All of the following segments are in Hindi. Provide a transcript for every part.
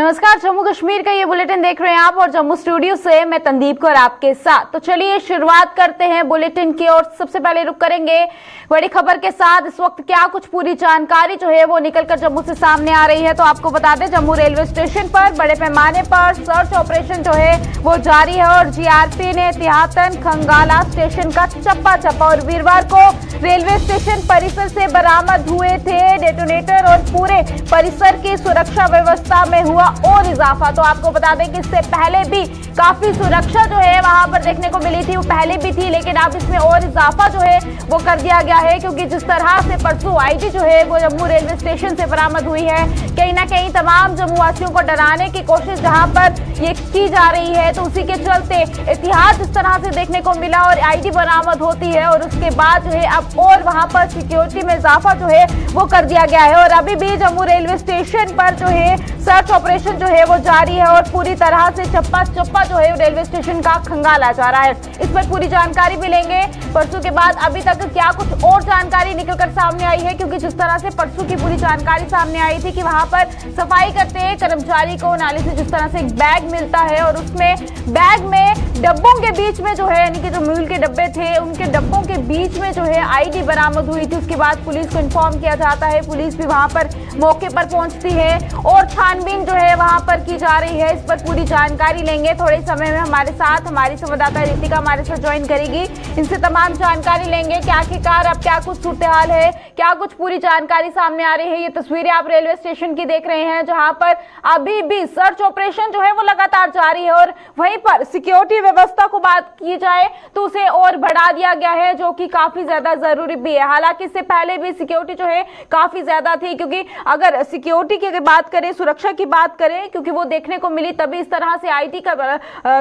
नमस्कार, जम्मू कश्मीर का ये बुलेटिन देख रहे हैं आप और जम्मू स्टूडियो से मैं तंदीप कौर आपके साथ। तो चलिए शुरुआत करते हैं बुलेटिन की और सबसे पहले रुक करेंगे बड़ी खबर के साथ। इस वक्त क्या कुछ पूरी जानकारी जो है वो निकलकर जम्मू से सामने आ रही है। तो आपको बता दें, जम्मू रेलवे स्टेशन पर बड़े पैमाने पर सर्च ऑपरेशन जो है वो जारी है और जीआरपी ने एहतियातन खंगाला स्टेशन का चप्पा चप्पा और वीरवार को रेलवे स्टेशन परिसर से बरामद हुए थे डेटोनेटर और पूरे परिसर की सुरक्षा व्यवस्था में हुआ और इजाफा। तो आपको बता दें कि इससे पहले भी काफी सुरक्षा जो है वहां पर देखने को मिली थी, वो पहले भी थी, लेकिन अब इसमें और इजाफा जो है वो कर दिया गया है, क्योंकि जिस तरह से परसों आईडी जो है वो जम्मू रेलवे स्टेशन से बरामद हुई है, कहीं ना कहीं तमाम जम्मू वासियों को डराने की कोशिश जहां पर ये की जा रही है, तो उसी के चलते इतिहास इस तरह से देखने को मिला और आईडी बरामद होती है और उसके बाद जो है अब और वहां पर सिक्योरिटी में इजाफा जो है वो कर दिया गया है। और अभी भी जम्मू रेलवे स्टेशन पर जो है सर्च ऑपरेशन जो है वो जारी है और पूरी तरह से चप्पा चप्पा जो है रेलवे स्टेशन का खंगाला जा रहा है। इस पर पूरी जानकारी भी लेंगे। परसों के बाद अभी तक क्या कुछ और जानकारी निकलकर सामने आई है, क्योंकि जिस तरह से परसों की पूरी जानकारी सामने आई थी कि वहां पर सफाई करते हैं कर्मचारी को नाली से जिस तरह से एक बैग मिलता है और उसमें बैग में डब्बों के बीच में जो है, यानी कि जो म्यूल के डब्बे थे उनके डब्बों के बीच में जो है आईडी बरामद हुई थी। उसके बाद पुलिस को इन्फॉर्म किया जाता है, पुलिस भी वहां पर मौके पर पहुंचती है और छानबीन जो है वहां पर की जा रही है। इस पर पूरी जानकारी लेंगे थोड़े समय में। हमारे साथ हमारी संवाददाता रितिका हमारे साथ ज्वाइन करेगी, इनसे तमाम जानकारी लेंगे कि आखिरकार अब क्या कुछ सूरत हाल है, क्या कुछ पूरी जानकारी सामने आ रही है। ये तस्वीरें आप रेलवे स्टेशन की देख रहे हैं, जहां पर अभी भी सर्च ऑपरेशन जो है वो लगातार जारी है और वहीं पर सिक्योरिटी व्यवस्था को बात की जाए तो उसे और बढ़ा दिया गया है, जो कि काफी ज्यादा जरूरी भी है। हालांकि इससे पहले भी सिक्योरिटी जो है काफी ज्यादा थी, क्योंकि अगर सिक्योरिटी की बात करें, सुरक्षा की बात करें, क्योंकि वो देखने को मिली तभी इस तरह से आईटी का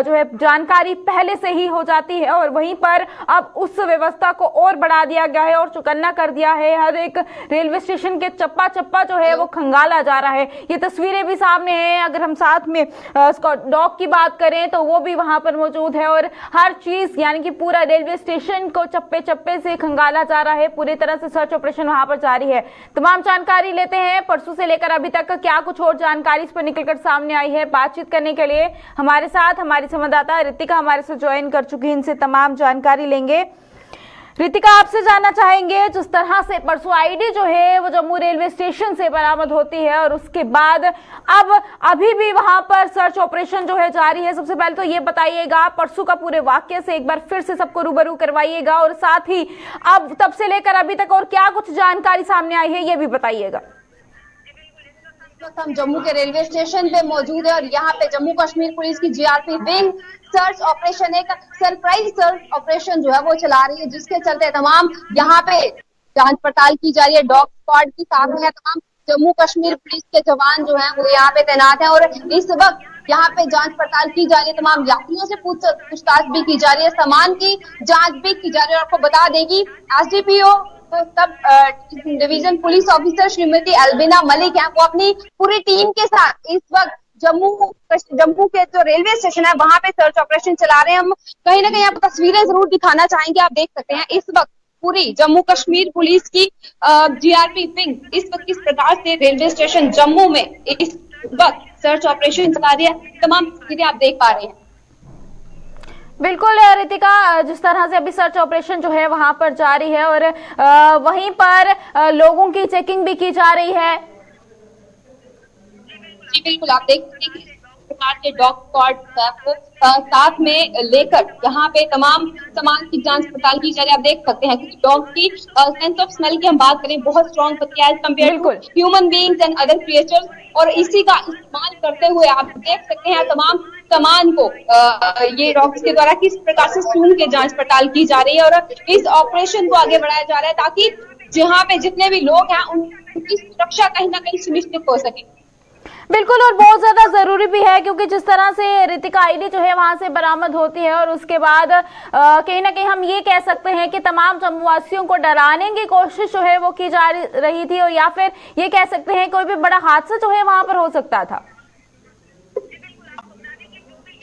जो है जानकारी पहले से ही हो जाती है और वहीं पर अब उस व्यवस्था को और बढ़ा दिया गया है और चौकन्ना कर दिया है। हर एक रेलवे स्टेशन के चप्पा चप्पा जो है वो खंगाला जा रहा है। ये तस्वीरें भी सामने हैं। अगर हम साथ में डॉग की बात करें तो वो भी वहां पर मौजूद है और हर चीज यानी कि पूरा रेलवे स्टेशन को चप्पे चप्पे से खंगाला जा रहा है। पूरी तरह से सर्च ऑपरेशन वहां पर जारी है। तमाम जानकारी लेते हैं परसों से लेकर अभी तक क्या कुछ और जानकारी इस पर निकलकर सामने आई है। बातचीत करने के लिए हमारे साथ हमारी संवाददाता रितिका हमारे साथ ज्वाइन कर चुकी है, इनसे तमाम जानकारी लेंगे। रितिका, आपसे जानना चाहेंगे, जिस तरह से परसों आईडी जो है वो जम्मू रेलवे स्टेशन से बरामद होती है और उसके बाद अब अभी भी वहां पर सर्च ऑपरेशन जो है जारी है, सबसे पहले तो ये बताइएगा परसों का पूरे वाक्य से एक बार फिर से सबको रूबरू करवाइएगा और साथ ही अब तब से लेकर अभी तक और क्या कुछ जानकारी सामने आई है ये भी बताइएगा। हम जम्मू के रेलवे स्टेशन पे मौजूद है और यहाँ पे जम्मू कश्मीर पुलिस की जीआरपी विंग सर्च ऑपरेशन, एक सरप्राइज सर्च ऑपरेशन जो है वो चला रही है, जिसके चलते तमाम यहाँ पे जांच पड़ताल की जा रही है। डॉग स्क्वाड की साथ में तमाम जम्मू कश्मीर पुलिस के जवान जो है वो यहाँ पे तैनात है और इस वक्त यहाँ पे जांच पड़ताल की जा रही है। तमाम यात्रियों से पूछताछ भी की जा रही है, सामान की जाँच भी की जा रही है। और आपको बता देगी SDPO sub division police officer Shrimati Albina Malik है, वो अपनी पूरी टीम के साथ इस वक्त जम्मू के जो रेलवे स्टेशन है वहां पे सर्च ऑपरेशन चला रहे हैं। हम कहीं ना कहीं आपको तस्वीरें जरूर दिखाना चाहेंगे। आप देख सकते हैं इस वक्त पूरी जम्मू कश्मीर पुलिस की जीआरपी विंग इस वक्त किस प्रकार से रेलवे स्टेशन जम्मू में इस वक्त सर्च ऑपरेशन चला रही है। तमाम तस्वीरें आप देख पा रहे हैं। बिल्कुल रितिका, जिस तरह से अभी सर्च ऑपरेशन जो है वहां पर जारी है और वहीं पर लोगों की चेकिंग भी की जा रही है। जी बिल्कुल, आप देख सकते हैं प्रकार के डॉग स्क्वाड को साथ में लेकर यहाँ पे तमाम सामान की जांच पड़ताल की जा रही है। आप देख सकते हैं कि डॉग की सेंस ऑफ स्मेल की हम बात करें बहुत स्ट्रॉन्ग होती है as compare to human beings and other creatures, और इसी का इस्तेमाल करते हुए आप देख सकते हैं तमाम सामान को ये डॉग्स के द्वारा किस प्रकार से सूंघ के जांच पड़ताल की जा रही है और इस ऑपरेशन को आगे बढ़ाया जा रहा है ताकि जहाँ पे जितने भी लोग हैं उनकी सुरक्षा कहीं ना कहीं सुनिश्चित हो सके। बिल्कुल, और बहुत ज्यादा जरूरी भी है, क्योंकि जिस तरह से रितिका आईडी जो है वहां से बरामद होती है और उसके बाद कहीं ना कहीं हम ये कह सकते हैं कि तमाम जम्मूवासियों को डराने की कोशिश जो है वो की जा रही थी और या फिर ये कह सकते हैं कोई भी बड़ा हादसा जो है वहां पर हो सकता था।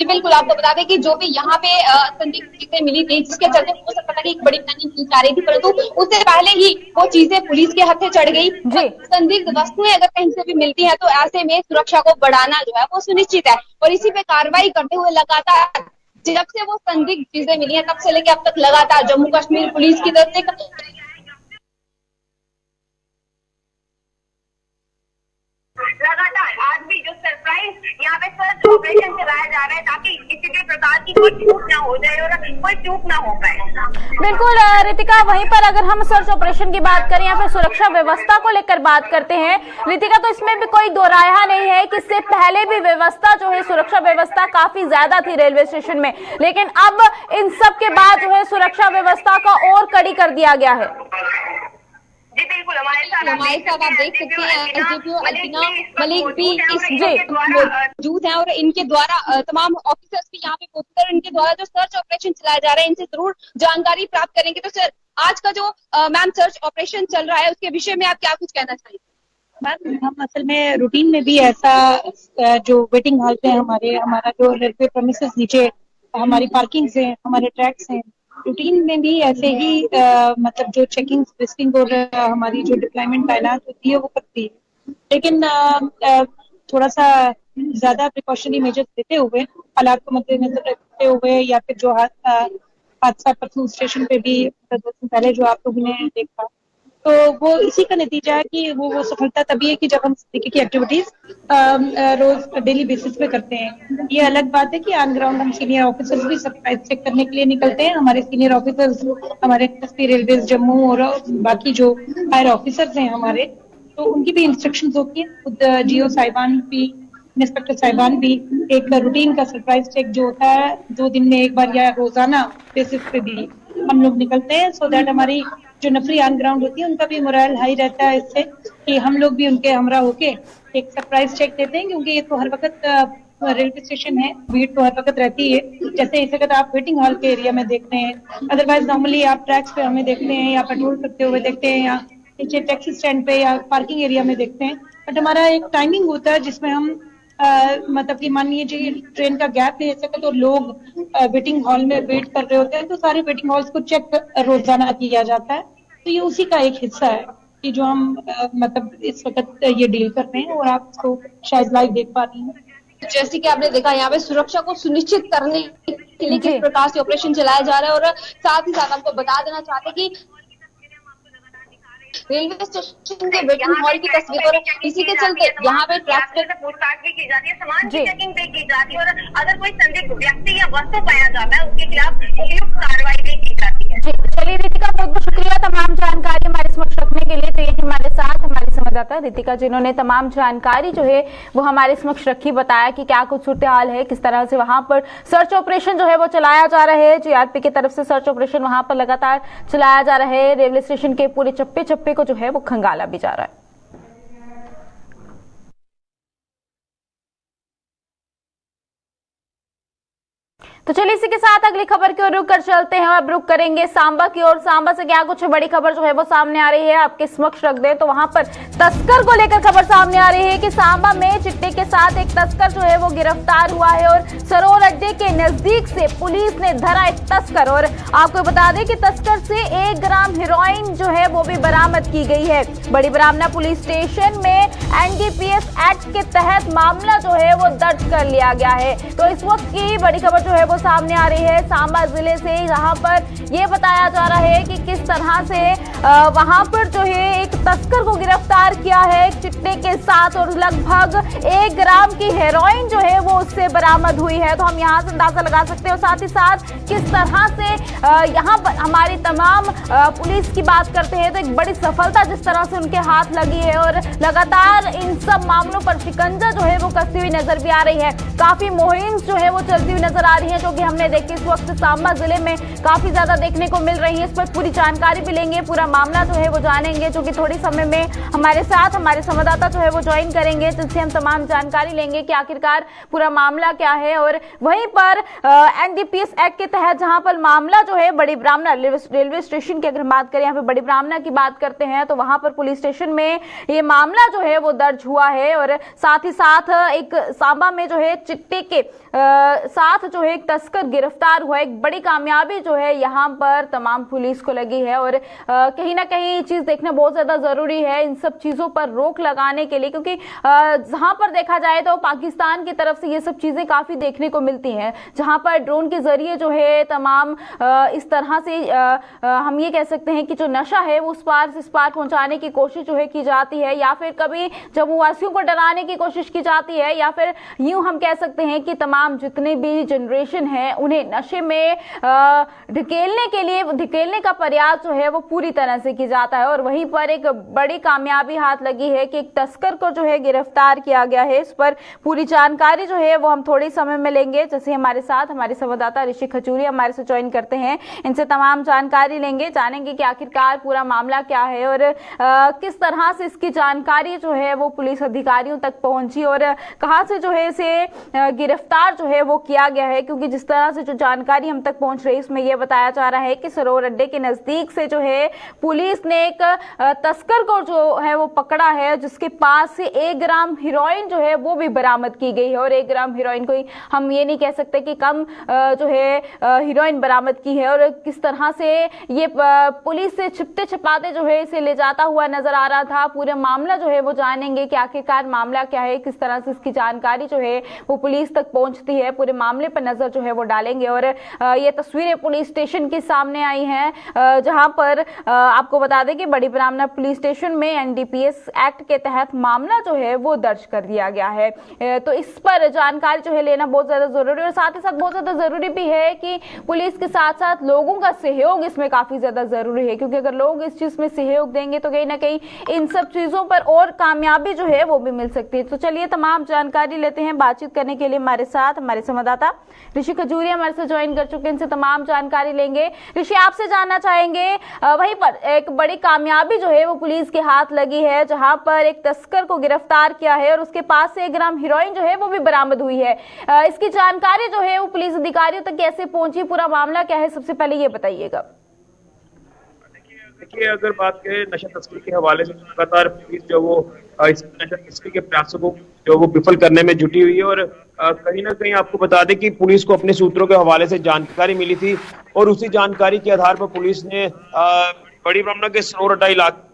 जी बिल्कुल, आपको बता दें कि जो भी यहाँ पे संदिग्ध चीजें मिली थी, जिसके चलते हो सकता था कि एक बड़ी प्लानिंग की जा रही थी, परंतु उससे पहले ही वो चीजें पुलिस के हाथे चढ़ गई। जी। संदिग्ध वस्तुएं अगर कहीं से भी मिलती है तो ऐसे में सुरक्षा को बढ़ाना जो है वो सुनिश्चित है, और इसी पे कार्रवाई करते हुए लगातार जब से वो संदिग्ध चीजें मिली है तब से लेकर अब तक लगातार जम्मू कश्मीर पुलिस की तरफ से लगातार आज भी जो सरप्राइज यहाँ पे सर्च ऑपरेशन चलाया जा रहा है ताकि किसी भी प्रकार की कोई चूक ना हो जाए और कोई चूक ना हो पाए। बिल्कुल रितिका, वहीं पर अगर हम सर्च ऑपरेशन की बात करें या फिर सुरक्षा व्यवस्था को लेकर बात करते हैं रितिका, तो इसमें भी कोई दो राय नहीं है कि इससे पहले भी व्यवस्था जो है, सुरक्षा व्यवस्था काफी ज्यादा थी रेलवे स्टेशन में, लेकिन अब इन सब के बाद जो है सुरक्षा व्यवस्था का और कड़ी कर दिया गया है। जी बिल्कुल, हमारे साथ आप देख सकते हैं एसडीपीओ अल्बिना मलिक भी इस मौजूद हैं और इनके द्वारा तमाम ऑफिसर्स भी यहाँ पे पहुंचकर इनके द्वारा जो सर्च ऑपरेशन चलाया जा रहा है इनसे जरूर जानकारी प्राप्त करेंगे। तो सर, आज का जो मैम सर्च ऑपरेशन चल रहा है उसके विषय में आप क्या कुछ कहना चाहिए? मैम, हम असल में रूटीन में भी ऐसा जो वेटिंग हॉल है हमारा जो रेलवे प्रेमिसेस नीचे हमारी पार्किंग्स हैं, हमारे ट्रैक्स हैं, रूटीन में भी ऐसे ही मतलब जो चेकिंग लिस्टिंग और हमारी जो डिप्लॉयमेंट तैनात होती है वो करती है, लेकिन थोड़ा सा ज्यादा प्रिकॉशनरी मेजर्स लेते हुए, हालात को मद्देनजर रखते हुए, या फिर जो हादसा परसों स्टेशन पे भी पहले जो आप लोगों ने देखा, तो वो इसी का नतीजा है कि वो सफलता तभी है कि जब हम इस तरीके की एक्टिविटीज रोज डेली बेसिस पे करते हैं। ये अलग बात है कि ऑन ग्राउंड हम सीनियर ऑफिसर्स भी सरप्राइज चेक करने के लिए निकलते हैं। हमारे सीनियर ऑफिसर्स, हमारे एसपी रेलवेज जम्मू और बाकी जो हायर ऑफिसर्स हैं हमारे, तो उनकी भी इंस्ट्रक्शंस होती है। खुद जीओ साहिबान भी, इंस्पेक्टर साहिबान भी एक रूटीन का सरप्राइज चेक जो होता है 2 दिन में एक बार या रोजाना बेसिस पे भी हम लोग निकलते हैं, सो दैट हमारी जो नफरी ऑन ग्राउंड होती है उनका भी मोरल हाई रहता है, इससे कि हम लोग भी उनके हमरा होके एक सरप्राइज चेक देते हैं, क्योंकि ये तो हर वक्त रेलवे स्टेशन है, भीड़ तो हर वक्त रहती है। जैसे इस वक्त आप वेटिंग हॉल के एरिया में देखते हैं, अदरवाइज नॉर्मली आप ट्रैक्स पे हमें देखते हैं या पेट्रोल करते हुए देखते हैं या नीचे टैक्सी स्टैंड पे या पार्किंग एरिया में देखते हैं, बट हमारा एक टाइमिंग होता है जिसमें हम मतलब कि मान लीजिए ट्रेन का गैप ले सके तो लोग वेटिंग हॉल में वेट कर रहे होते हैं, तो सारे वेटिंग हॉल्स को चेक रोजाना किया जाता है। तो ये उसी का एक हिस्सा है कि जो हम मतलब इस वक्त ये डील कर रहे हैं और आप इसको शायद लाइव देख पा रही हैं। जैसे कि आपने देखा यहाँ पे सुरक्षा को सुनिश्चित करने के लिए किस प्रकार से ऑपरेशन चलाया जा रहा है, और साथ ही साथ आपको बता देना चाहते हैं कि रेलवे स्टेशन के वेटिंग हॉल की तस्वीर, और इसी के चलते यहाँ पे ट्रैफिक पूछताछ भी की जाती है, सामान की चेकिंग भी की जाती है, और अगर कोई संदिग्ध व्यक्ति या वस्तु पाया जाता है उसके खिलाफ उपयुक्त कार्रवाई भी की जाती है। चलिए रितिका, बहुत बहुत शुक्रिया तमाम जानकारी हमारे समक्ष रखने के लिए। तो ये हमारे साथ हमारी संवाददाता रितिका, जिन्होंने तमाम जानकारी जो है वो हमारे समक्ष रखी, बताया कि क्या कुछ सूरत हाल है, किस तरह से वहां पर सर्च ऑपरेशन जो है वो चलाया जा रहा है। जीआरपी की तरफ से सर्च ऑपरेशन वहां पर लगातार चलाया जा रहा है। रेलवे स्टेशन के पूरे चप्पे चप्पे को जो है वो खंगाला भी जा रहा है। तो चलिए इसी के साथ अगली खबर की ओर रुक कर चलते हैं। अब रुक करेंगे सांबा की ओर। सांबा से क्या कुछ बड़ी खबर जो है वो सामने आ रही है, आपके समक्ष रख दे। तो वहां पर तस्कर को लेकर खबर सामने आ रही है कि सांबा में चिट्टे के साथ एक तस्कर जो है वो गिरफ्तार हुआ है, और सरोवर अड्डे के नजदीक से पुलिस ने धरा एक तस्कर। और आपको बता दें कि तस्कर से 1 ग्राम हेरोइन जो है वो भी बरामद की गई है। बड़ी ब्राह्मणा पुलिस स्टेशन में एनडीपीएस एक्ट के तहत मामला जो है वो दर्ज कर लिया गया है। तो इस वक्त की बड़ी खबर जो है वो सामने आ रही है सांबा जिले से, जहां पर यह बताया जा रहा है कि किस तरह से वहां पर जो है एक तस्कर को गिरफ्तार किया है एक चिट्टे के साथ, और लगभग 1 ग्राम की हेरोइन जो है वो उससे बरामद हुई है। तो हम यहां से अंदाजा लगा सकते हैं, और साथ ही साथ किस तरह से यहां पर हमारी तमाम पुलिस की बात करते हैं तो एक बड़ी सफलता जिस तरह से उनके हाथ लगी है, और लगातार इन सब मामलों पर शिकंजा जो है वो कसती हुई नजर भी आ रही है। काफी मुहिम जो है वो चलती हुई नजर आ रही है, जो कि हमने देखा है कि इस वक्त सांबा जिले में काफी ज्यादा देखने को मिल रही है। इस पर पूरी जानकारी भी लेंगे, पूरा मामला जो है वो जानेंगे, जो कि थोड़ी समय में हमारे साथ हमारे संवाददाता जो है वो ज्वाइन करेंगे, जिनसे हम तमाम जानकारी लेंगे कि आखिरकार पूरा मामला क्या है। और वहीं पर एनडीपीएस एक्ट के तहत जहां पर मामला जो है बड़ी ब्राह्मणा रेलवे स्टेशन की अगर बात करें, यहाँ पे बड़ी ब्राह्मणा की बात करते हैं तो वहां पर पुलिस स्टेशन में ये मामला जो है वो दर्ज हुआ है। और साथ ही साथ एक सांबा में जो है चिट्टे के साथ जो है एक तस्कर गिरफ्तार हुआ। एक बड़ी कामयाबी जो है यहाँ पर तमाम पुलिस को लगी है। और कहीं ना कहीं ये चीज देखना बहुत ज्यादा जरूरी है इन सब चीजों पर रोक लगाने के लिए, क्योंकि जहां पर देखा जाए तो पाकिस्तान की तरफ से ये सब चीजें काफी देखने को मिलती हैं, जहां पर ड्रोन के जरिए जो है तमाम इस तरह से हम ये कह सकते हैं कि जो नशा है वो उस पार से इस पार पहुंचाने की कोशिश जो है की जाती है, या फिर कभी जम्मू वासियों को डराने की कोशिश की जाती है, या फिर यूं हम कह सकते हैं कि तमाम जितने भी जनरेशन है उन्हें नशे में ढकेलने का प्रयास जो है वो पूरी तरह से की जाता है। और वहीं पर एक बड़ी कामयाबी हाथ लगी है कि एक तस्कर को जो है गिरफ्तार किया गया है। इस पर पूरी जानकारी जो है वो हम थोड़े समय में लेंगे, जैसे हमारे साथ हमारे संवाददाता ऋषि खजूरिया हमारे से ज्वाइन करते हैं, इनसे तमाम जानकारी लेंगे, जानेंगे कि आखिरकार पूरा मामला क्या है और किस तरह से इसकी जानकारी जो है वो पुलिस अधिकारियों तक पहुंची और कहां से जो है इसे गिरफ्तार जो है वो किया गया है। क्योंकि जिस तरह से जो जानकारी हम तक पहुंच रही है उसमें यह बताया जा रहा है कि सरोवर अड्डे के नजदीक से जो है पुलिस ने एक तस्कर को जो है वो पकड़ा है, जिसके पास से 1 ग्राम हीरोइन जो है वो भी बरामद की गई है। और 1 ग्राम हीरोइन को हम ये नहीं कह सकते कि कम जो है हीरोइन बरामद की है। और किस तरह से ये पुलिस से छिपते छिपाते जो है इसे ले जाता हुआ नजर आ रहा था। पूरा मामला जो है वो जानेंगे कि आखिरकार मामला क्या है, किस तरह से इसकी जानकारी जो है वो पुलिस तक पहुंचती है, पूरे मामले पर नजर जो है वो डालेंगे। और ये तस्वीरें पुलिस स्टेशन के सामने आई हैं, जहां पर आपको बता दें कि बड़ी ब्राह्मणा पुलिस स्टेशन में एनडीपीएस एक्ट के तहत मामला जो है वो दर्ज कर दिया गया है। तो इस पर जानकारी जो है लेना बहुत ज्यादा जरूरी है। और साथ ही साथ बहुत ज्यादा जरूरी भी है कि पुलिस के साथ साथ लोगों का सहयोग इसमें काफी ज्यादा जरूरी है, क्योंकि अगर लोग इस चीज में सहयोग देंगे तो कहीं ना कहीं इन सब चीजों पर और कामयाबी जो है वो भी मिल सकती है। तो चलिए तमाम जानकारी लेते हैं। बातचीत करने के लिए हमारे साथ हमारे संवाददाता ऋषि खजूरिया हमारे साथ ज्वाइन कर चुके हैं, इनसे तमाम जानकारी लेंगे। ऋषि, आपसे जानना चाहेंगे, वहीं पर एक बड़ी कामयाबी जो है वो पुलिस के हाथ लगी है, जहां पर एक तस्कर को गिरफ्तार किया है और उसके पास से 1 ग्राम हीरोइन जो है वो भी बरामद हुई है। इसकी जानकारी जो है वो पुलिस अधिकारियों तक कैसे पहुंची, पूरा मामला क्या है, सबसे पहले ये बताइएगा। देखिए, अगर बात करें नशा तस्करी के हवाले से लगातार पुलिस जो वो इस नशा तस्करी के प्रयासों को जो वो विफल करने में जुटी हुई है। और कहीं ना कहीं आपको बता दें कि पुलिस को अपने सूत्रों के हवाले से जानकारी मिली थी और उसी जानकारी के आधार पर पुलिस ने बड़ी ब्राह्मणा के सरोवर अड्डा इलाके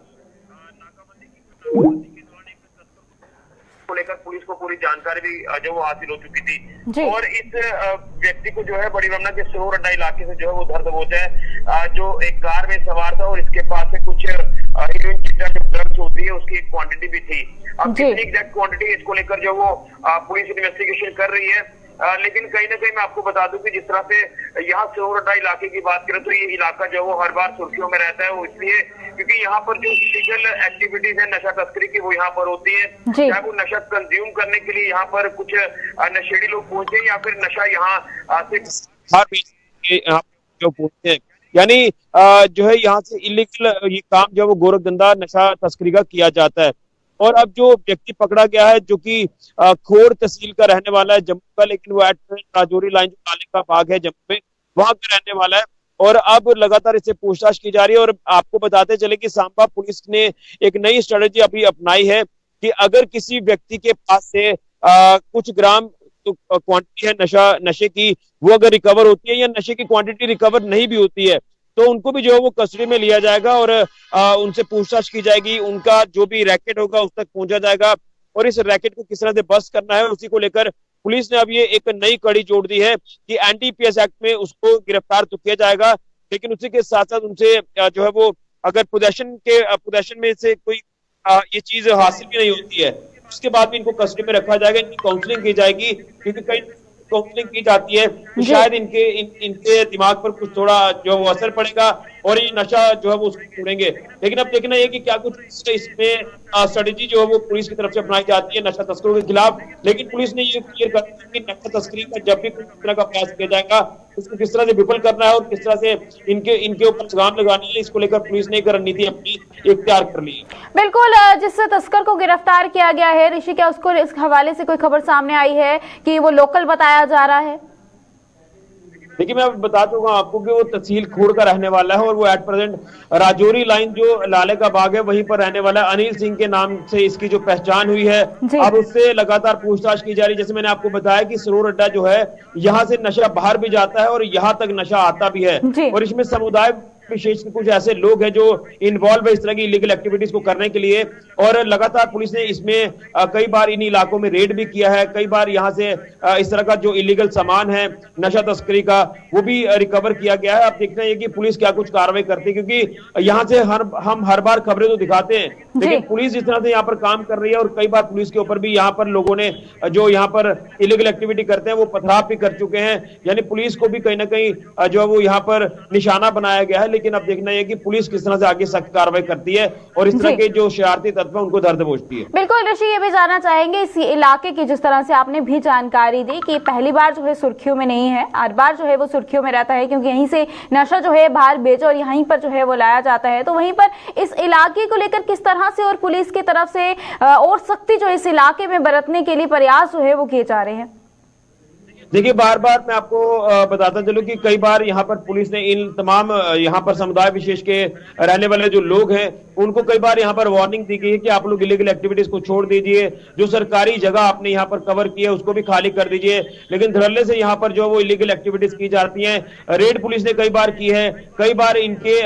को लेकर पुलिस को पूरी जानकारी भी जो वो हासिल हो चुकी थी। और इस व्यक्ति को जो है बड़ी ब्राह्मणा के सरोवर अड्डा इलाके से जो है वो धर दबोचा है, जो एक कार में सवार था और इसके पास से कुछ हीरोइन चिट्टा जो ड्रग्स होती है उसकी एक क्वांटिटी भी थी। अब कितनी एग्जैक्ट क्वांटिटी इसको लेकर जो वो पुलिस इन्वेस्टिगेशन कर रही है। लेकिन कहीं ना कहीं मैं आपको बता दूं कि जिस तरह से यहाँ सरोवर अड्डा इलाके की बात करें तो ये इलाका जो वो हर बार सुर्खियों में रहता है, वो इसलिए क्योंकि यहाँ पर जो इलीगल एक्टिविटीज है नशा तस्करी की वो यहाँ पर होती है। चाहे वो नशा कंज्यूम करने के लिए यहाँ पर कुछ नशेड़ी लोग पहुंचे या फिर नशा यहाँ से जो पहुंचे, यानी जो है यहाँ से इलीगल ये काम जो है वो गोरखधंधा नशा तस्करी का किया जाता है। और अब जो व्यक्ति पकड़ा गया है जो कि खोर तहसील का रहने वाला है जम्मू का, लेकिन वो राजौरी लाइन जो नाले का भाग है जम्मू में वहां का रहने वाला है। और अब लगातार इससे पूछताछ की जा रही है। और आपको बताते चले कि सांबा पुलिस ने एक नई स्ट्रेटेजी अभी अपनाई है कि अगर किसी व्यक्ति के पास से कुछ ग्राम क्वांटिटी है नशे की वो अगर रिकवर होती है या नशे की क्वांटिटी रिकवर नहीं भी होती है तो उनको भी जो है वो कस्टडी में लिया जाएगा और उनसे पूछताछ की जाएगी। उनका जो भी रैकेट होगा उस तक पहुंचा जाएगा और इस रैकेट को किस तरह से बस्ट करना है उसी को लेकर पुलिस ने अब ये एक नई कड़ी जोड़ दी है कि एनडीपीएस एक्ट में उसको गिरफ्तार तो किया जाएगा, लेकिन उसी के साथ साथ उनसे जो है वो अगर पोजेशन में से कोई ये चीज हासिल भी नहीं होती है उसके बाद भी इनको कस्टडी में रखा जाएगा, इनकी काउंसलिंग की जाएगी। क्योंकि कई काउंसलिंग की जाती है तो शायद इनके दिमाग पर कुछ थोड़ा जो असर पड़ेगा और ये नशा जो है वो उसको छोड़ेंगे। लेकिन अब देखना है कि क्या कुछ इसमें स्ट्रेटेजी जो है वो पुलिस की तरफ से अपनाई जाती है नशा तस्करों के खिलाफ। लेकिन पुलिस ने ये क्लियर कर दिया कि नशा तस्करी का जब भी किस तरह का प्रयास किया जाएगा, उसको किस तरह से विफल करना है और किस तरह से इनके ऊपर लगाम लगानी है, इसको लेकर पुलिस ने एक रणनीति अपनी इख्तियार कर ली है। बिल्कुल, जिस तस्कर को गिरफ्तार किया गया है ऋषि, क्या उसको इस हवाले से कोई खबर सामने आई है कि वो लोकल बताया जा रहा है? देखिए, मैं बता चुका हूँ आपको कि वो तहसील खोड़ का रहने वाला है और वो एट प्रेजेंट राजौरी लाइन जो लाले का बाग है वहीं पर रहने वाला है। अनिल सिंह के नाम से इसकी जो पहचान हुई है। अब उससे लगातार पूछताछ की जा रही है। जैसे मैंने आपको बताया कि सरोर अड्डा जो है यहाँ से नशा बाहर भी जाता है और यहाँ तक नशा आता भी है, और इसमें समुदाय विशेष कुछ ऐसे लोग हैं जो इन्वॉल्व है इस तरह की इलीगल एक्टिविटीज को करने के लिए। और लगातार पुलिस ने इसमें कई बार इन इलाकों में रेड भी किया है। कई बार यहाँ से इस तरह का जो इलीगल सामान है नशा तस्करी का वो भी रिकवर किया गया है। अब देखना है कि पुलिस क्या कुछ कार्रवाई करती है, क्योंकि यहाँ से हम हर बार खबरें तो दिखाते हैं, लेकिन पुलिस जिस तरह से यहाँ पर काम कर रही है और कई बार पुलिस के ऊपर भी यहाँ पर लोगों ने जो यहाँ पर इलीगल एक्टिविटी करते हैं वो पथराव भी कर चुके हैं। यानी पुलिस को भी कहीं ना कहीं जो है वो यहाँ पर निशाना बनाया गया है। लेकिन अब देखना है कि पुलिस किस तरह से आगे सख्त कार्रवाई करती है और इस तरह के जो शरारती तत्व हैं उनको धर दबोचती है। बिल्कुल ऋषि, ये भी जानना चाहेंगे इस इलाके की, जिस तरह से आपने भी जानकारी दी कि पहली बार जो है सुर्खियों में नहीं है, हर बार जो है वो सुर्खियों में रहता है क्योंकि यहीं से नशा जो है बाहर बेचो और यहीं पर जो है वो लाया जाता है। तो वहीं पर इस इलाके को लेकर किस तरह से और पुलिस की तरफ से और सख्ती जो इस इलाके में बरतने के लिए प्रयास जो है वो किए जा रहे हैं? देखिए, बार बार मैं आपको बताता चलूं कि कई बार यहाँ पर पुलिस ने इन तमाम यहाँ पर समुदाय विशेष के रहने वाले जो लोग हैं उनको कई बार यहाँ पर वार्निंग दी गई है कि आप लोग इलीगल एक्टिविटीज को छोड़ दीजिए, जो सरकारी जगह आपने यहाँ पर कवर की है उसको भी खाली कर दीजिए। लेकिन धड़ल्ले से यहाँ पर जो वो इलीगल एक्टिविटीज की जाती हैं। रेड पुलिस ने कई बार की है, कई बार इनके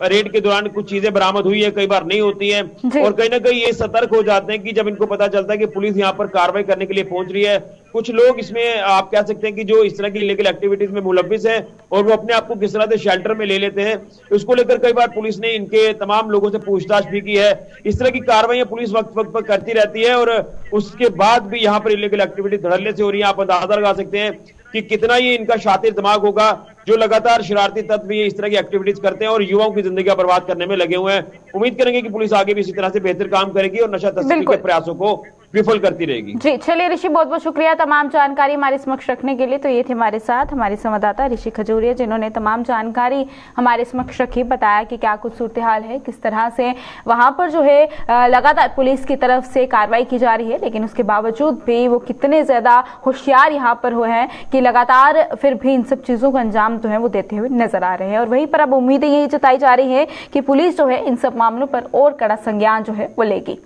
रेड के दौरान कुछ चीजें बरामद हुई है, कई बार नहीं होती है। और कहीं ना कहीं ये सतर्क हो जाते हैं कि जब इनको पता चलता है कि पुलिस यहाँ पर कार्रवाई करने के लिए पहुंच रही है। कुछ लोग इसमें आप कह सकते हैं कि जो इस तरह की इलीगल एक्टिविटीज में मुलव्विस है और वो अपने आप को किस तरह से शेल्टर में ले लेते हैं, उसको लेकर कई बार पुलिस ने इनके तमाम लोगों से पूछताछ भी की है। इस तरह की कार्रवाइयां पुलिस वक्त वक्त पर करती रहती है और उसके बाद भी यहाँ पर इलीगल एक्टिविटी धड़ल्ले से हो रही है। आप अंदाजा लगा सकते हैं कि कितना ये इनका शातिर दिमाग होगा जो लगातार शरारती तत्व ये इस तरह की एक्टिविटीज करते हैं और युवाओं की जिंदगी बर्बाद करने में लगे हुए हैं। उम्मीद करेंगे कि पुलिस आगे भी इसी तरह से बेहतर काम करेगी और नशा तस्करी के प्रयासों को विफल करती रहेगी। जी चलिए ऋषि, बहुत बहुत शुक्रिया तमाम जानकारी हमारे समक्ष रखने के लिए। तो ये थे हमारे साथ हमारे संवाददाता ऋषि खजूरिया, जिन्होंने तमाम जानकारी हमारे समक्ष रखी, बताया कि क्या कुछ सूरत हाल है, किस तरह से वहां पर जो है लगातार पुलिस की तरफ से कार्रवाई की जा रही है, लेकिन उसके बावजूद भी वो कितने ज्यादा होशियार यहाँ पर हुए हैं कि लगातार फिर भी इन सब चीजों का अंजाम जो है वो देते हुए नजर आ रहे हैं। और वहीं पर अब उम्मीदें यही जताई जा रही है कि पुलिस जो है इन सब मामलों पर और कड़ा संज्ञान जो है वो लेगी।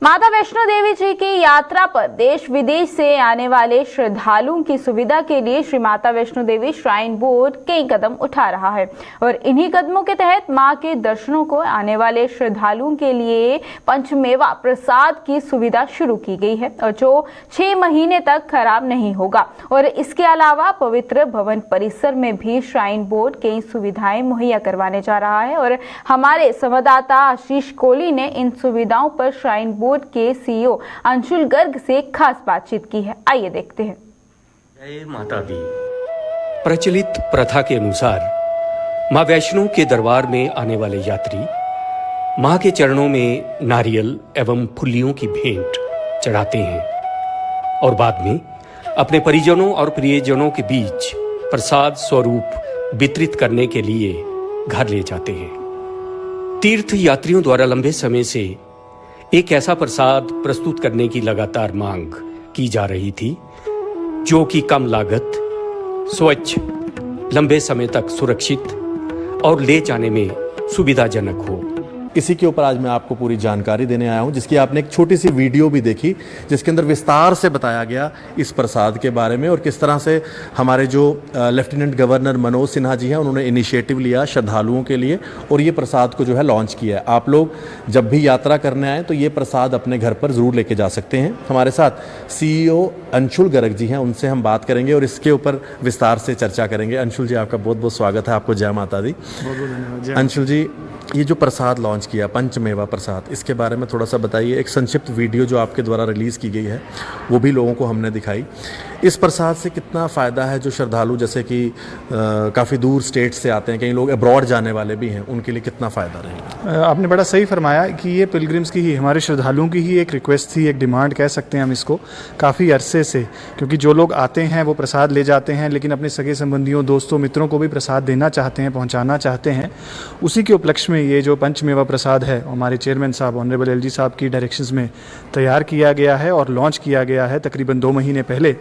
माता वैष्णो देवी जी की यात्रा पर देश विदेश से आने वाले श्रद्धालुओं की सुविधा के लिए श्री माता वैष्णो देवी श्राइन बोर्ड कई कदम उठा रहा है और इन्हीं कदमों के तहत मां के दर्शनों को आने वाले श्रद्धालुओं के लिए पंचमेवा प्रसाद की सुविधा शुरू की गई है और जो 6 महीने तक खराब नहीं होगा। और इसके अलावा पवित्र भवन परिसर में भी श्राइन बोर्ड कई सुविधाएं मुहैया करवाने जा रहा है और हमारे संवाददाता आशीष कोहली ने इन सुविधाओं पर श्राइन बोर्ड के सीईओ अंशुल गर्ग से खास बातचीत की है। आइए देखते हैं। जय माता दी। प्रचलित प्रथा के अनुसार मां वैष्णो के दरबार में आने वाले यात्री मां के चरणों में नारियल एवं फुल्लियों की भेंट चढ़ाते हैं और बाद में अपने परिजनों और प्रियजनों के बीच प्रसाद स्वरूप वितरित करने के लिए घर ले जाते हैं। तीर्थ यात्रियों द्वारा लंबे समय से एक ऐसा प्रसाद प्रस्तुत करने की लगातार मांग की जा रही थी जो कि कम लागत, स्वच्छ, लंबे समय तक सुरक्षित और ले जाने में सुविधाजनक हो। इसी के ऊपर आज मैं आपको पूरी जानकारी देने आया हूं, जिसकी आपने एक छोटी सी वीडियो भी देखी जिसके अंदर विस्तार से बताया गया इस प्रसाद के बारे में और किस तरह से हमारे जो लेफ्टिनेंट गवर्नर मनोज सिन्हा जी हैं उन्होंने इनिशिएटिव लिया श्रद्धालुओं के लिए और ये प्रसाद को जो है लॉन्च किया है। आप लोग जब भी यात्रा करने आए तो ये प्रसाद अपने घर पर ज़रूर लेके जा सकते हैं। हमारे साथ सीईओ अंशुल गर्ग जी हैं, उनसे हम बात करेंगे और इसके ऊपर विस्तार से चर्चा करेंगे। अंशुल जी, आपका बहुत बहुत स्वागत है। आपको जय माता दी। अंशुल जी, ये जो प्रसाद लॉन्च किया पंचमेवा प्रसाद, इसके बारे में थोड़ा सा बताइए। एक संक्षिप्त वीडियो जो आपके द्वारा रिलीज़ की गई है वो भी लोगों को हमने दिखाई। इस प्रसाद से कितना फ़ायदा है जो श्रद्धालु जैसे कि काफ़ी दूर स्टेट से आते हैं, कई लोग अब्रॉड जाने वाले भी हैं, उनके लिए कितना फ़ायदा रहेगा? आपने बड़ा सही फरमाया कि ये पिलग्रिम्स की ही, हमारे श्रद्धालुओं की ही एक रिक्वेस्ट थी, एक डिमांड कह सकते हैं हम इसको, काफ़ी अरसे से। क्योंकि जो लोग आते हैं वो प्रसाद ले जाते हैं, लेकिन अपने सगे संबंधियों, दोस्तों, मित्रों को भी प्रसाद देना चाहते हैं, पहुंचाना चाहते हैं। उसी के उपलक्ष्य में ये जो पंचमेवा प्रसाद है हमारे चेयरमैन साहब ऑनरेबल एलजी साहब की डायरेक्शंस में तैयार किया गया है और लॉन्च किया गया है तकरीबन 2 महीने पहले।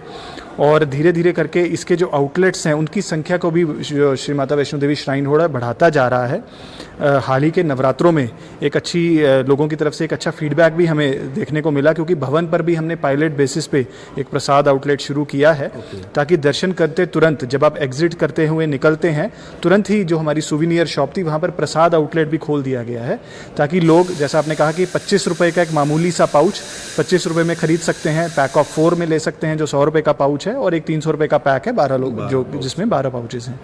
और धीरे धीरे करके इसके जो आउटलेट्स हैं उनकी संख्या को भी श्री माता वैष्णो देवी श्राइन बोर्ड बढ़ाता जा रहा है। हाल ही के नवरात्रों में एक अच्छी लोगों की तरफ से एक अच्छा फीडबैक भी हमें देखने को मिला, क्योंकि भवन पर भी हमने पायलट बेसिस पे एक प्रसाद आउटलेट शुरू किया है, ताकि दर्शन करते तुरंत जब आप एग्जिट करते हुए निकलते हैं, तुरंत ही जो हमारी सुविनियर शॉप थी वहाँ पर प्रसाद आउटलेट भी खोल दिया गया है, ताकि लोग, जैसा आपने कहा कि 25 रुपये का एक मामूली सा पाउच 25 रुपये में खरीद सकते हैं, पैक ऑफ 4 में ले सकते हैं जो 100 रुपये का पाउच है, और एक 300 रुपये का पैक है 12 लोग जो जिसमें 12 पाउचेस हैं।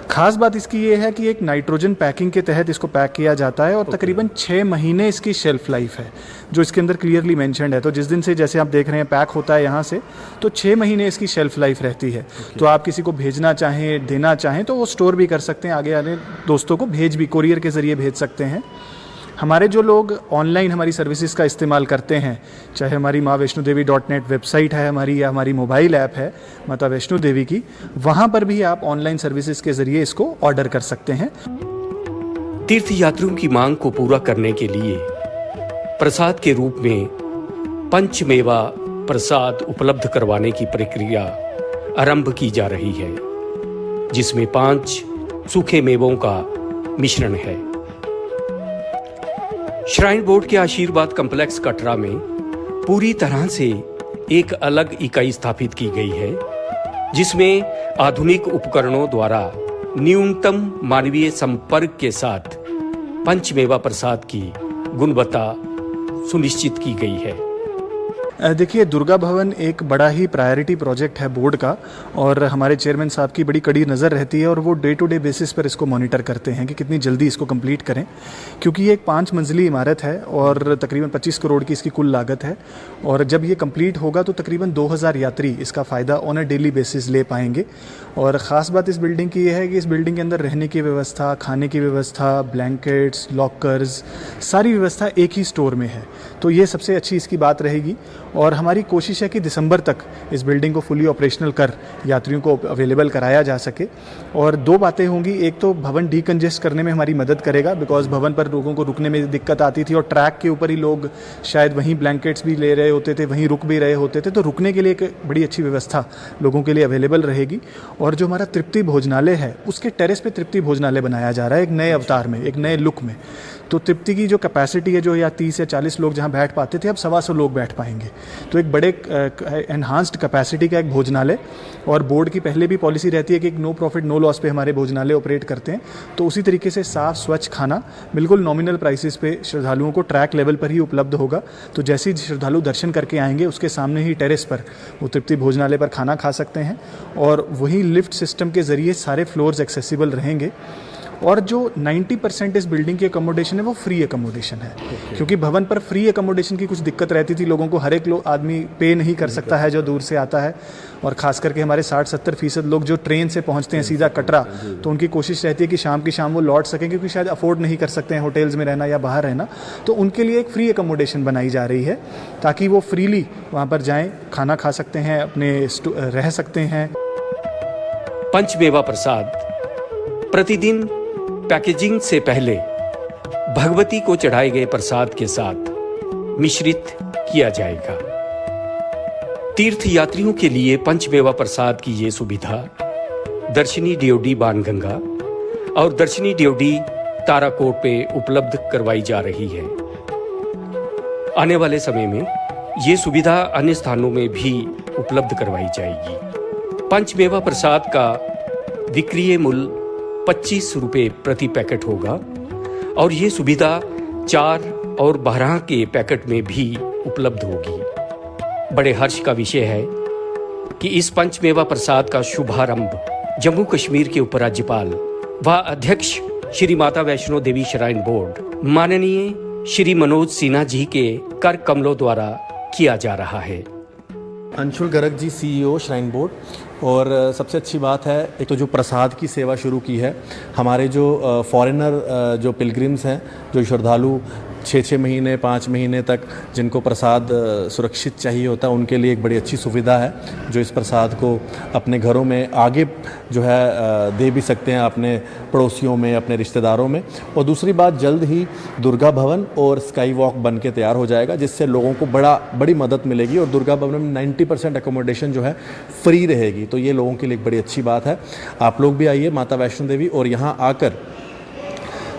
खास बात इसकी ये है कि एक नाइट्रोजन पैकिंग के तहत इसको पैक किया जाता है और तकरीबन 6 महीने इसकी शेल्फ लाइफ है, जो इसके अंदर क्लियरली मेंशन्ड है। तो जिस दिन से जैसे आप देख रहे हैं पैक होता है यहाँ से, तो 6 महीने इसकी शेल्फ लाइफ रहती है। तो आप किसी को भेजना चाहें, देना चाहें तो वो स्टोर भी कर सकते हैं, आगे आने दोस्तों को भेज भी कोरियर के ज़रिए भेज सकते हैं। हमारे जो लोग ऑनलाइन हमारी सर्विसेज का इस्तेमाल करते हैं, चाहे हमारी माँ वैष्णो देवी .net वेबसाइट है हमारी, या हमारी मोबाइल ऐप है माता वैष्णो देवी की, वहाँ पर भी आप ऑनलाइन सर्विसेज के ज़रिए इसको ऑर्डर कर सकते हैं। तीर्थ यात्रियों की मांग को पूरा करने के लिए प्रसाद के रूप में पंचमेवा प्रसाद उपलब्ध करवाने की प्रक्रिया आरंभ की जा रही है, जिसमें 5 सूखे मेवों का मिश्रण है। श्राइन बोर्ड के आशीर्वाद कॉम्प्लेक्स कटरा में पूरी तरह से एक अलग इकाई स्थापित की गई है, जिसमें आधुनिक उपकरणों द्वारा न्यूनतम मानवीय संपर्क के साथ पंचमेवा प्रसाद की गुणवत्ता सुनिश्चित की गई है। देखिए, दुर्गा भवन एक बड़ा ही प्रायोरिटी प्रोजेक्ट है बोर्ड का, और हमारे चेयरमैन साहब की बड़ी कड़ी नज़र रहती है और वो डे टू डे बेसिस पर इसको मॉनिटर करते हैं कि कितनी जल्दी इसको कंप्लीट करें, क्योंकि ये एक 5 मंजिली इमारत है और तकरीबन 25 करोड़ की इसकी कुल लागत है। और जब ये कंप्लीट होगा तो तकरीबन 2000 यात्री इसका फ़ायदा ऑन अ डेली बेसिस ले पाएंगे। और ख़ास बात इस बिल्डिंग की ये है कि इस बिल्डिंग के अंदर रहने की व्यवस्था, खाने की व्यवस्था, ब्लैंकेट्स, लॉकर्स, सारी व्यवस्था एक ही स्टोर में है। तो ये सबसे अच्छी इसकी बात रहेगी। और हमारी कोशिश है कि दिसंबर तक इस बिल्डिंग को फुली ऑपरेशनल कर यात्रियों को अवेलेबल कराया जा सके। और 2 बातें होंगी, एक तो भवन डीकंजेस्ट करने में हमारी मदद करेगा, बिकॉज भवन पर लोगों को रुकने में दिक्कत आती थी और ट्रैक के ऊपर ही लोग शायद वहीं ब्लैंकेट्स भी ले रहे होते थे, वहीं रुक भी रहे होते थे, तो रुकने के लिए एक बड़ी अच्छी व्यवस्था लोगों के लिए अवेलेबल रहेगी। और जो हमारा तृप्ति भोजनालय है उसके टेरेस पे तृप्ति भोजनालय बनाया जा रहा है एक नए अवतार में, एक नए लुक में। तो तृप्ति की जो कैपेसिटी है, जो या 30 या 40 लोग जहाँ बैठ पाते थे, अब 125 लोग बैठ पाएंगे। तो एक बड़े एनहांस्ड कैपेसिटी का एक भोजनालय। और बोर्ड की पहले भी पॉलिसी रहती है कि एक नो प्रॉफिट नो लॉस पे हमारे भोजनालय ऑपरेट करते हैं। तो उसी तरीके से साफ स्वच्छ खाना बिल्कुल नॉमिनल प्राइसेस पे श्रद्धालुओं को ट्रैक लेवल पर ही उपलब्ध होगा। तो जैसे ही श्रद्धालु दर्शन करके आएंगे उसके सामने ही टेरेस पर वो तृप्ति भोजनालय पर खाना खा सकते हैं, और वही लिफ्ट सिस्टम के ज़रिए सारे फ्लोर्स एक्सेसिबल रहेंगे। और जो 90% इस बिल्डिंग की अकोमोडेशन है वो फ्री अकोमोडेशन है, क्योंकि भवन पर फ्री अकोमोडेशन की कुछ दिक्कत रहती थी लोगों को, हर एक आदमी पे नहीं कर सकता है जो दूर से आता है। और ख़ास करके हमारे 60-70% लोग जो ट्रेन से पहुंचते हैं सीधा कटरा, तो उनकी कोशिश रहती है कि शाम की शाम वो लौट सकें, क्योंकि शायद अफोर्ड नहीं कर सकते हैं होटल्स में रहना या बाहर रहना। तो उनके लिए एक फ्री अकोमोडेशन बनाई जा रही है, ताकि वो फ्रीली वहाँ पर जाएँ, खाना खा सकते हैं, अपने रह सकते हैं। पंचमेवा प्रसाद प्रतिदिन पैकेजिंग से पहले भगवती को चढ़ाए गए प्रसाद के साथ मिश्रित किया जाएगा। तीर्थ यात्रियों के लिए पंचमेवा प्रसाद की ये सुविधा दर्शनी डीओडी बाणगंगा और दर्शनी डीओडी ताराकोट पे उपलब्ध करवाई जा रही है। आने वाले समय में ये सुविधा अन्य स्थानों में भी उपलब्ध करवाई जाएगी। पंचमेवा प्रसाद का विक्रय मूल्य 25 रुपये प्रति पैकेट होगा, और ये सुविधा 4 और 12 के पैकेट में भी उपलब्ध होगी। बड़े हर्ष का विषय है कि इस पंचमेवा प्रसाद का शुभारंभ जम्मू कश्मीर के उपराज्यपाल व अध्यक्ष श्री माता वैष्णो देवी श्राइन बोर्ड माननीय श्री मनोज सिन्हा जी के कर कमलों द्वारा किया जा रहा है। Anshul Garg ji CEO shrine board. और सबसे अच्छी बात है एक तो जो प्रसाद की सेवा शुरू की है, हमारे जो फॉरेनर जो पिलग्रिम्स हैं, जो श्रद्धालु 6-6 महीने 5 महीने तक जिनको प्रसाद सुरक्षित चाहिए होता है, उनके लिए एक बड़ी अच्छी सुविधा है जो इस प्रसाद को अपने घरों में आगे जो है दे भी सकते हैं, अपने पड़ोसियों में, अपने रिश्तेदारों में। और दूसरी बात, जल्द ही दुर्गा भवन और स्काई वॉक बन के तैयार हो जाएगा, जिससे लोगों को बड़ी मदद मिलेगी। और दुर्गा भवन में 90% एकोमोडेशन जो है फ्री रहेगी, तो ये लोगों के लिए एक बड़ी अच्छी बात है। आप लोग भी आइए माता वैष्णो देवी और यहाँ आकर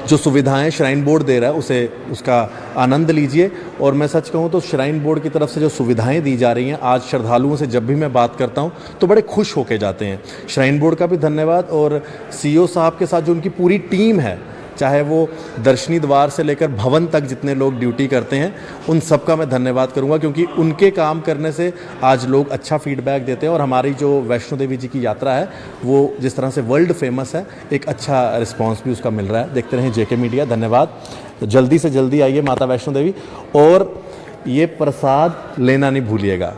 जो सुविधाएं श्राइन बोर्ड दे रहा है उसका आनंद लीजिए। और मैं सच कहूँ तो श्राइन बोर्ड की तरफ से जो सुविधाएं दी जा रही हैं, आज श्रद्धालुओं से जब भी मैं बात करता हूँ तो बड़े खुश होके जाते हैं। श्राइन बोर्ड का भी धन्यवाद, और CEO साहब के साथ जो उनकी पूरी टीम है, चाहे वो दर्शनी द्वार से लेकर भवन तक जितने लोग ड्यूटी करते हैं, उन सब का मैं धन्यवाद करूंगा, क्योंकि उनके काम करने से आज लोग अच्छा फीडबैक देते हैं। और हमारी जो वैष्णो देवी जी की यात्रा है वो जिस तरह से वर्ल्ड फेमस है, एक अच्छा रिस्पांस भी उसका मिल रहा है। देखते रहें JK मीडिया। धन्यवाद। तो जल्दी से जल्दी आइए माता वैष्णो देवी और ये प्रसाद लेना नहीं भूलिएगा।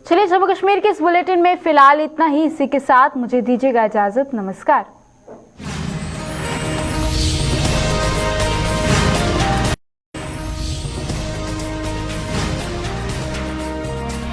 चलिए, जम्मू कश्मीर के इस बुलेटिन में फिलहाल इतना ही। इसी के साथ मुझे दीजिएगा इजाजत। नमस्कार।